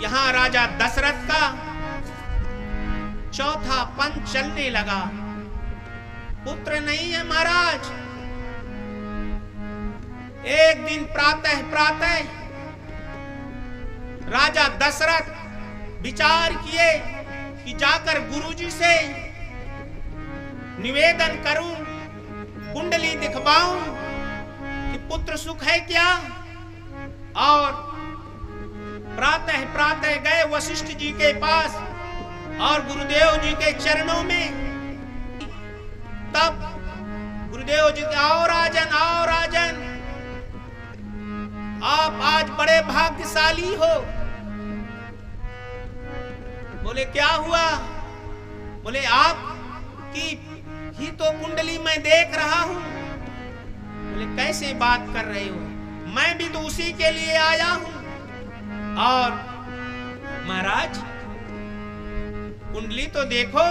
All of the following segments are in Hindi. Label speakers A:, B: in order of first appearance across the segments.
A: यहां राजा दशरथ का चौथा पंच चलने लगा। पुत्र नहीं है महाराज। एक दिन प्रातः प्रातः राजा दशरथ विचार किए कि जाकर गुरुजी से निवेदन करूं, कुंडली दिखवाऊं कि पुत्र सुख है क्या। और प्रातः प्रातः गए वशिष्ठ जी के पास और गुरुदेव जी के चरणों में। तब गुरुदेव जी आओ राजन, आओ राजन, आप आज बड़े भाग्यशाली हो। बोले क्या हुआ? बोले आपकी ही तो कुंडली मैं देख रहा हूं। बोले कैसे बात कर रहे हो, मैं भी तो उसी के लिए आया हूं। और महाराज कुंडली तो देखो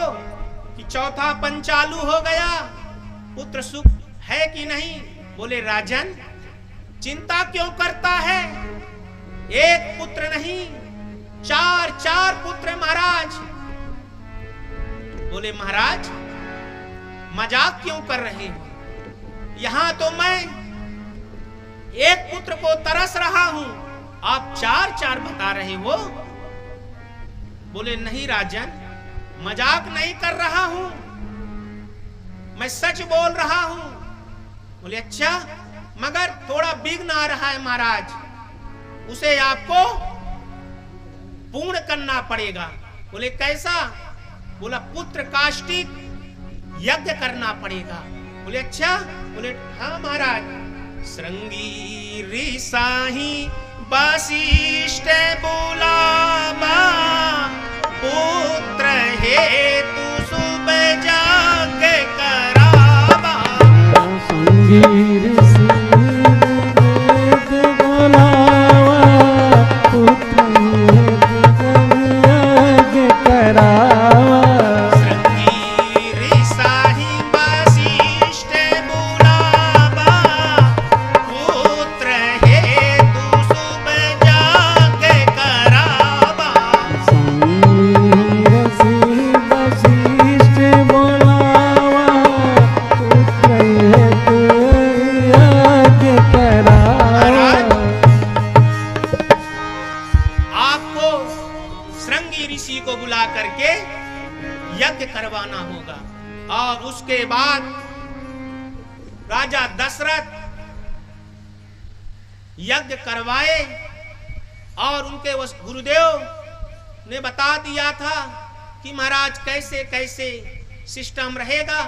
A: कि चौथा पंचालू हो गया, पुत्र सुख है कि नहीं। बोले राजन चिंता क्यों करता है, एक पुत्र नहीं चार चार पुत्र महाराज। बोले महाराज मजाक क्यों कर रहे हो, यहां तो मैं एक पुत्र को तरस रहा हूं, आप चार चार बता रहे हो। बोले नहीं राजन मजाक नहीं कर रहा हूं, मैं सच बोल रहा हूं। बोले अच्छा मगर थोड़ा विघ्न आ रहा है महाराज, उसे आपको पूर्ण करना पड़ेगा। बोले कैसा? बोला पुत्र काष्टिक यज्ञ करना पड़ेगा। बोले अच्छा? बोले हाँ महाराज। श्रृंगी ऋषाहि वशिष्ठ बुलावा, पुत्र हेतु शुभ यज्ञ करावा।
B: श्रृंगी ऋषि बुलावा, पुत्र हेतु यज्ञ करावा।
A: करवाना होगा। और उसके बाद राजा दशरथ यज्ञ करवाए और उनके गुरुदेव ने बता दिया था कि महाराज कैसे कैसे सिस्टम रहेगा।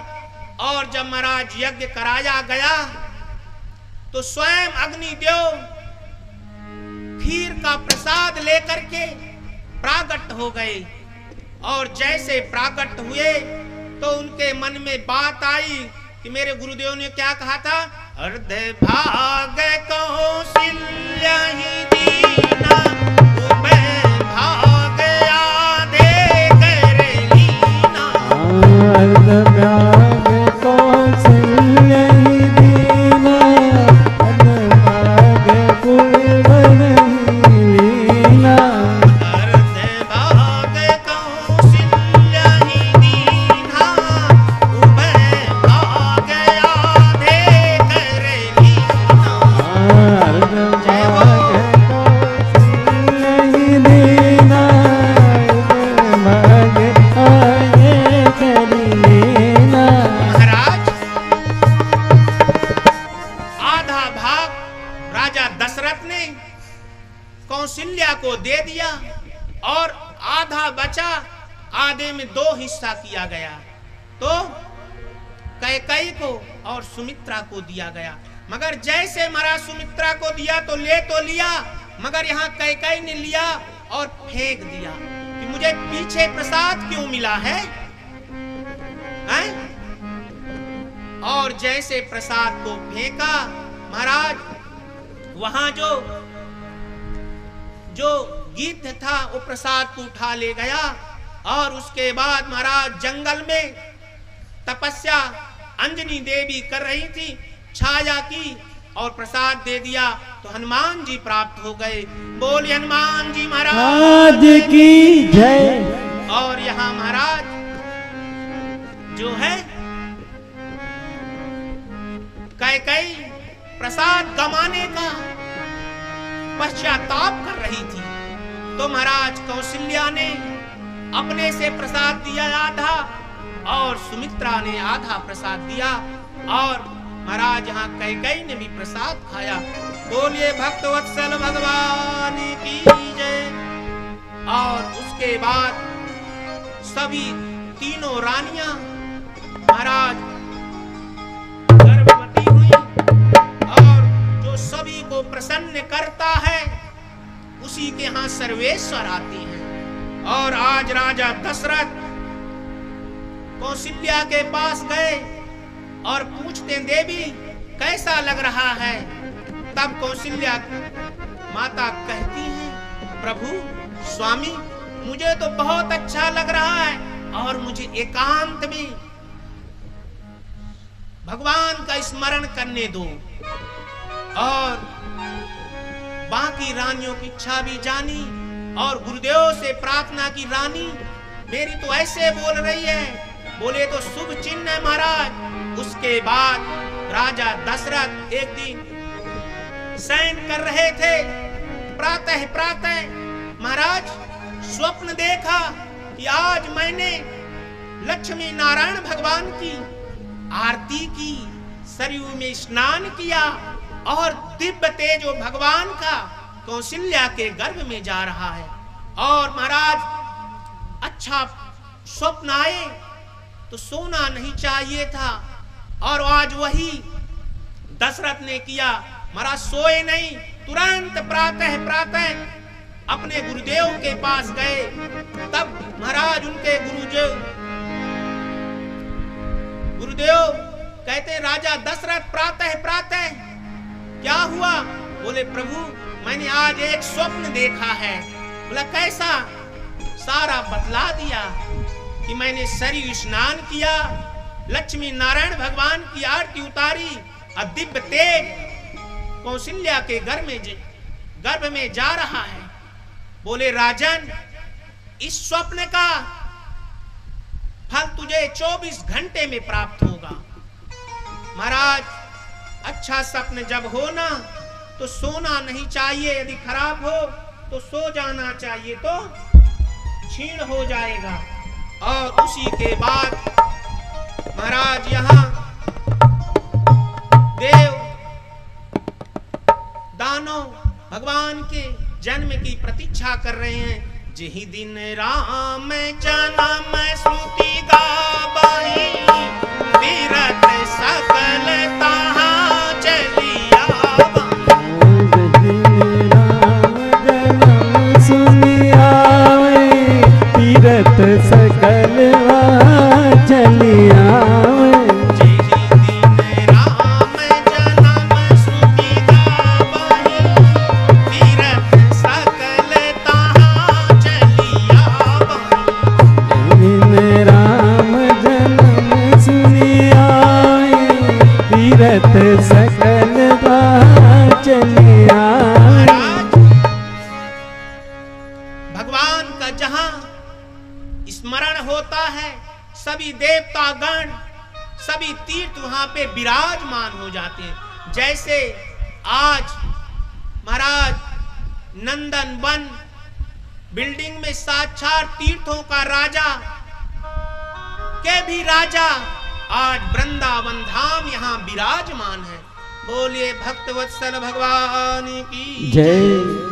A: और जब महाराज यज्ञ कराया गया तो स्वयं अग्निदेव खीर का प्रसाद लेकर के प्राकट हो गए। और जैसे प्राकट हुए तो उनके मन में बात आई कि मेरे गुरुदेव ने क्या कहा था, अर्ध भाग कौशल्य ही दीना, भाग आधे कर लीना।
B: अर्ध भाग कौशल्य ही दीना, अर्ध भाग कुलवन ही लीना।
A: कौशल्या को दे दिया और आधा बचा, आधे में दो हिस्सा किया गया। तो कैकेयी को और सुमित्रा को दिया गया। मगर जैसे महाराज सुमित्रा को दिया तो ले तो लिया, मगर यहाँ कैकेयी ने लिया और फेंक दिया कि मुझे पीछे प्रसाद क्यों मिला है, हैं? और जैसे प्रसाद को फेंका महाराज वहां जो गीत था वो प्रसाद को उठा ले गया। और उसके बाद महाराज जंगल में तपस्या अंजनी देवी कर रही थी, छाया की और प्रसाद दे दिया तो हनुमान जी प्राप्त हो गए। बोले हनुमान जी महाराज
B: आज की जय।
A: और यहाँ महाराज जो है कैकेयी प्रसाद गमाने का पश्चाताप कर रही थी, तो महाराज कौशल्या ने अपने से प्रसाद दिया आधा और सुमित्रा ने आधा प्रसाद दिया, और महाराज यहाँ कैकेयी ने भी प्रसाद खाया। बोलिए भक्तवत्सल भगवान की जय। और उसके बाद सभी तीनों रानियां महाराज गर्भवती हुई, और जो सभी को प्रसन्न करता है उसी के यहाँ सर्वेश्वर आती हैं। और आज राजा दशरथ कौशल्या के पास गए और पूछते देवी कैसा लग रहा है। तब कौशल्या माता कहती है प्रभु स्वामी मुझे तो बहुत अच्छा लग रहा है, और मुझे एकांत में भगवान का स्मरण करने दो। और बाकी रानियों की इच्छा भी जानी और गुरुदेव से प्रार्थना की, रानी मेरी तो ऐसे बोल रही है। बोले तो शुभ चिन्ह है महाराज। उसके बाद राजा दशरथ एक दिन शयन कर रहे थे, प्रातः प्रातः महाराज स्वप्न देखा कि आज मैंने लक्ष्मी नारायण भगवान की आरती की, सरयू में स्नान किया, और दिव्य तेज भगवान का कौशल्या के गर्भ में जा रहा है। और महाराज अच्छा स्वप्न आए तो सोना नहीं चाहिए था, और आज वही दशरथ ने किया। महाराज सोए नहीं, तुरंत प्रातः प्रातः अपने गुरुदेव के पास गए। तब महाराज उनके गुरुदेव कहते राजा दशरथ प्रातः प्रातः क्या हुआ। बोले प्रभु मैंने आज एक स्वप्न देखा है। बोला कैसा। सारा बतला दिया कि मैंने सरयू स्नान किया, लक्ष्मी नारायण भगवान की आरती उतारी, और दिव्य तेज कौशल्या के गर्भ में जा रहा है। बोले राजन इस स्वप्न का फल तुझे 24 घंटे में प्राप्त होगा। महाराज अच्छा स्वप्न जब हो ना तो सोना नहीं चाहिए, यदि खराब हो तो सो जाना चाहिए, तो क्षीण हो जाएगा। और उसी के बाद महाराज यहाँ देव दानव भगवान के जन्म की प्रतीक्षा कर रहे हैं। जही दिन राम जन्म श्रुति गावहि, तीरथ सकल तहाँ चली आवहि।
B: दिन राम जन्म सुनि आवे, तीरथ सकल वहाँ चली आवे। सकल चलिया।
A: भगवान का जहां स्मरण होता है सभी देवता गण सभी तीर्थ वहां पे विराजमान हो जाते हैं। जैसे आज महाराज नंदन वन बिल्डिंग में साक्षात तीर्थों का राजा के भी राजा आज वृंदावन धाम यहाँ विराजमान है। बोलिए भक्तवत्सल भगवान की
B: जय।